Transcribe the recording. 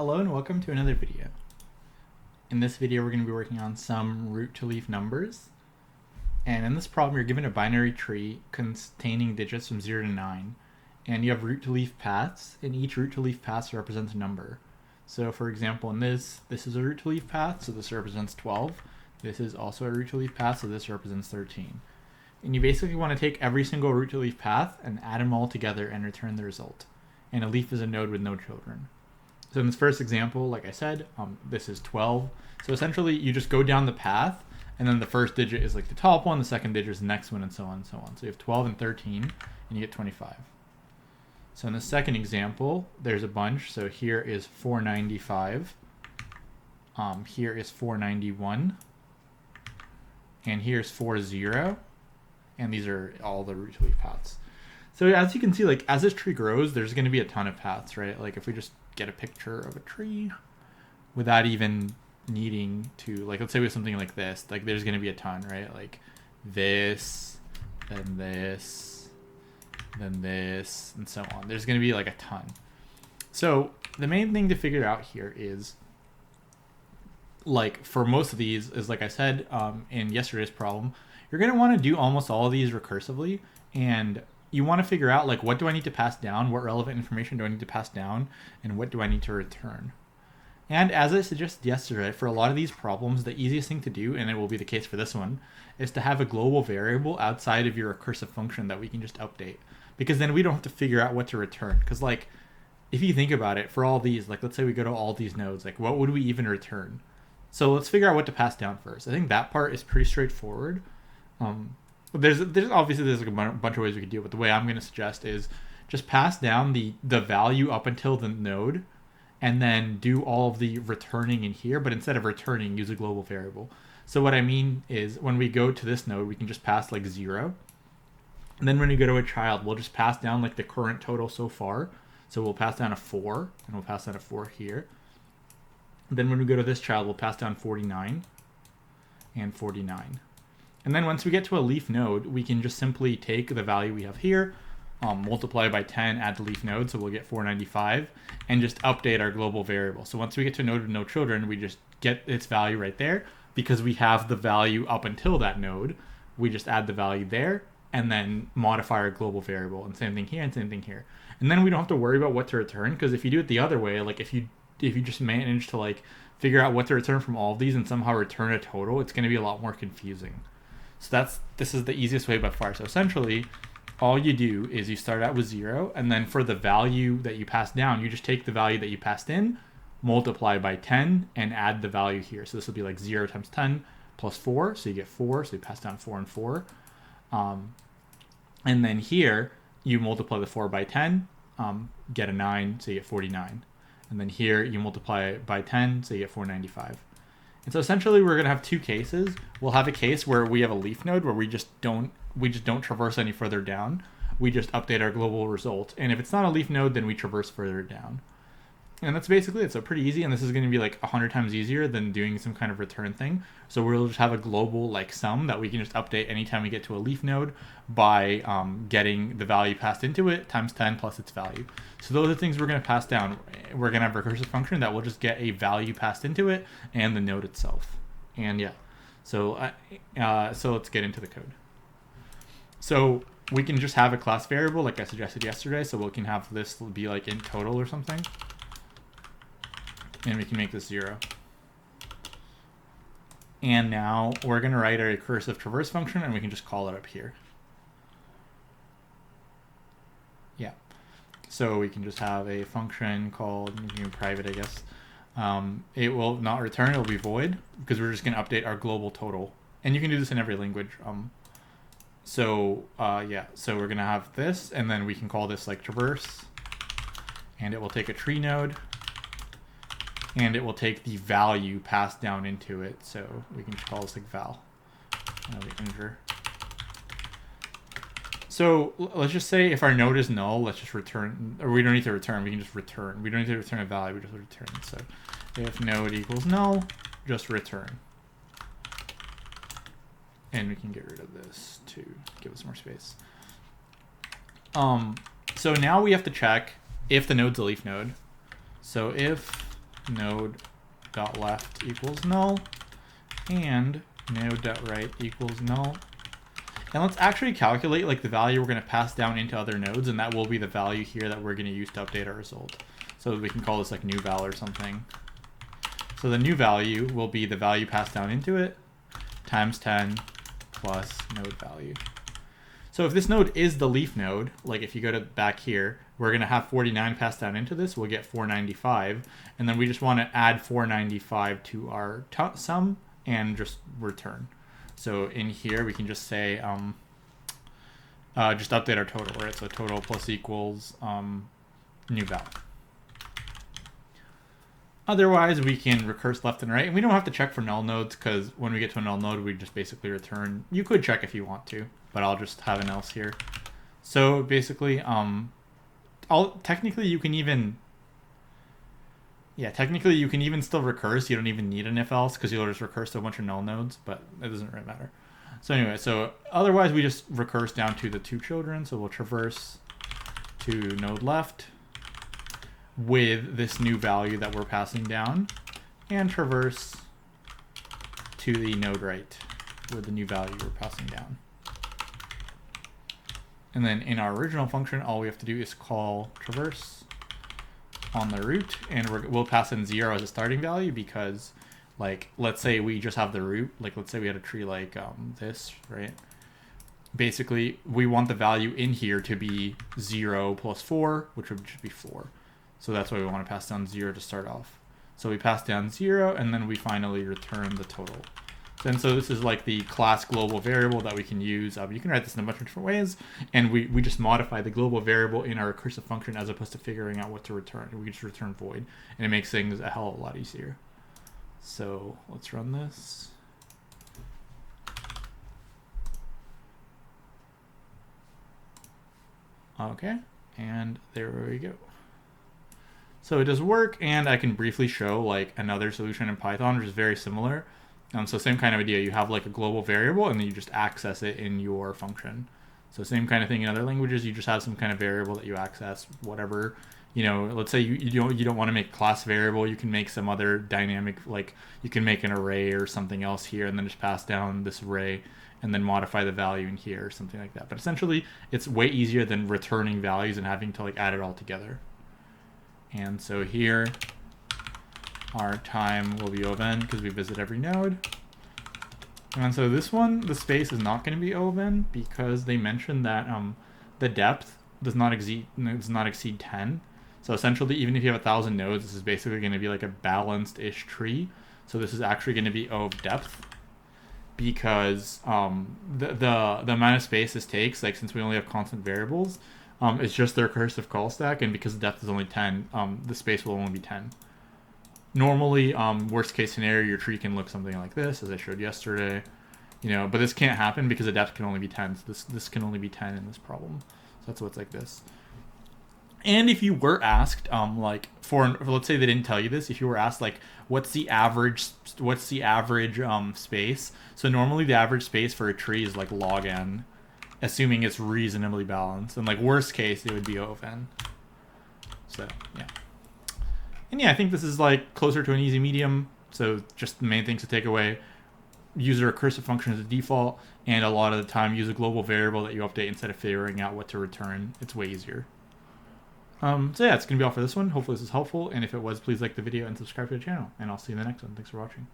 Hello and welcome to another video. In this video we're going to be working on some root to leaf numbers. And in this problem you're given a binary tree containing digits from 0 to 9. And you have root to leaf paths, and each root to leaf path represents a number. So for example in this is a root to leaf path, so this represents 12. This is also a root to leaf path, so this represents 13. And you basically want to take every single root to leaf path and add them all together and return the result. And a leaf is a node with no children. So in this first example, like I said, this is 12. So essentially you just go down the path, and then the first digit is like the top one, the second digit is the next one, and so on and so on. So you have 12 and 13, and you get 25. So in the second example, there's a bunch. So here is 495. Here is 491. And here's 40. And these are all the root to leaf paths. So as you can see, like as this tree grows, there's going to be a ton of paths, right? Like if we just get a picture of a tree without even needing to, like, let's say we have something like this, like there's going to be a ton, right? Like this, then this, then this, and so on. There's going to be like a ton. So the main thing to figure out here is, like for most of these, is like I said in yesterday's problem, you're going to want to do almost all of these recursively, and you want to figure out, like, what do I need to pass down? What relevant information do I need to pass down? And what do I need to return? And as I suggested yesterday, for a lot of these problems, the easiest thing to do, and it will be the case for this one, is to have a global variable outside of your recursive function that we can just update. Because then we don't have to figure out what to return. Because, like, if you think about it, for all these, like, let's say we go to all these nodes, like, what would we even return? So let's figure out what to pass down first. I think that part is pretty straightforward. There's obviously like a bunch of ways we could do it, but the way I'm going to suggest is just pass down the value up until the node, and then do all of the returning in here, but instead of returning, use a global variable. So what I mean is when we go to this node, we can just pass like 0. And then when we go to a child, we'll just pass down like the current total so far. So we'll pass down a 4, and we'll pass down a 4 here. And then when we go to this child, we'll pass down 49 and 49. And then once we get to a leaf node, we can just simply take the value we have here, multiply by 10, add the leaf node, so we'll get 495, and just update our global variable. So once we get to a node with no children, we just get its value right there. Because we have the value up until that node, we just add the value there, and then modify our global variable. And same thing here, and same thing here. And then we don't have to worry about what to return, because if you do it the other way, like if you just manage to like figure out what to return from all of these and somehow return a total, it's going to be a lot more confusing. So this is the easiest way by far. So essentially, all you do is you start out with 0, and then for the value that you pass down, you just take the value that you passed in, multiply by 10, and add the value here. So this will be like 0 times 10 plus 4, so you get 4, so you pass down 4 and 4. And then here, you multiply the 4 by 10, get a 9, so you get 49. And then here, you multiply by 10, so you get 495. And so essentially we're going to have two cases. We'll have a case where we have a leaf node where we just don't traverse any further down. We just update our global result. And if it's not a leaf node, then we traverse further down. And that's basically it. So pretty easy, and this is going to be like 100 times easier than doing some kind of return thing. So we'll just have a global like sum that we can just update anytime we get to a leaf node by getting the value passed into it times 10 plus its value. So those are the things we're going to pass down. We're going to have a recursive function that will just get a value passed into it and the node itself. And yeah, so let's get into the code. So we can just have a class variable like I suggested yesterday. So we can have this be like int total or something. And we can make this 0. And now we're going to write a recursive traverse function, and we can just call it up here. Yeah. So we can just have a function called private, I guess. It will not return, it will be void, because we're just going to update our global total. And you can do this in every language. Yeah, so we're going to have this, and then we can call this like traverse, and it will take a tree node. And it will take the value passed down into it. So we can just call this like val. Integer. So let's just say if our node is null, let's just return, or we don't need to return, we can just return. We don't need to return a value, we just return. So if node equals null, just return. And we can get rid of this to give us more space. So now we have to check if the node's a leaf node. So if node.left equals null and node.right equals null. And let's actually calculate like the value we're going to pass down into other nodes, and that will be the value here that we're going to use to update our result. So we can call this like new val or something. So the new value will be the value passed down into it times 10 plus node value. So if this node is the leaf node, like if you go to back here, we're going to have 49 passed down into this. We'll get 495. And then we just want to add 495 to our sum and just return. So in here, we can just say, just update our total, right? So total plus equals new val. Otherwise, we can recurse left and right. And we don't have to check for null nodes because when we get to a null node, we just basically return. You could check if you want to, but I'll just have an else here. So basically, technically you can even still recurse. You don't even need an if else because you'll just recurse to a bunch of null nodes, but it doesn't really matter. So anyway, so otherwise we just recurse down to the two children. So we'll traverse to node left with this new value that we're passing down and traverse to the node right with the new value we're passing down. And then in our original function, all we have to do is call traverse on the root, and we'll pass in 0 as a starting value because, like, let's say we just have the root, like let's say we had a tree like this, right? Basically, we want the value in here to be 0 plus 4, which would just be 4. So that's why we want to pass down 0 to start off. So we pass down 0, and then we finally return the total. And so this is like the class global variable that we can use. You can write this in a bunch of different ways, and we just modify the global variable in our recursive function as opposed to figuring out what to return. We just return void, and it makes things a hell of a lot easier. So let's run this. Okay, and there we go. So it does work, and I can briefly show like another solution in Python, which is very similar. So same kind of idea. You have like a global variable, and then you just access it in your function. So same kind of thing in other languages. You just have some kind of variable that you access, whatever. You know, let's say you don't want to make class variable. You can make some other dynamic, like you can make an array or something else here, and then just pass down this array, and then modify the value in here or something like that. But essentially, it's way easier than returning values and having to like add it all together. And so here, our time will be O of n because we visit every node. And so this one, the space is not going to be O of n because they mentioned that the depth does not exceed 10. So essentially, even if you have 1,000 nodes, this is basically going to be like a balanced-ish tree. So this is actually going to be O of depth because the amount of space this takes, like since we only have constant variables, it's just the recursive call stack, and because the depth is only 10, the space will only be 10. Normally, worst case scenario, your tree can look something like this, as I showed yesterday, you know, but this can't happen because the depth can only be 10. So this can only be 10 in this problem. So that's why it's like this. And if you were asked, like for let's say they didn't tell you this, if you were asked like what's the average space? So normally the average space for a tree is like log n, assuming it's reasonably balanced. And like worst case, it would be O of n. So yeah. And yeah, I think this is like closer to an easy medium. So just the main things to take away: use a recursive function as a default, and a lot of the time use a global variable that you update instead of figuring out what to return. It's way easier. So yeah, it's going to be all for this one. Hopefully this is helpful, and if it was, please like the video and subscribe to the channel, and I'll see you in the next one. Thanks for watching.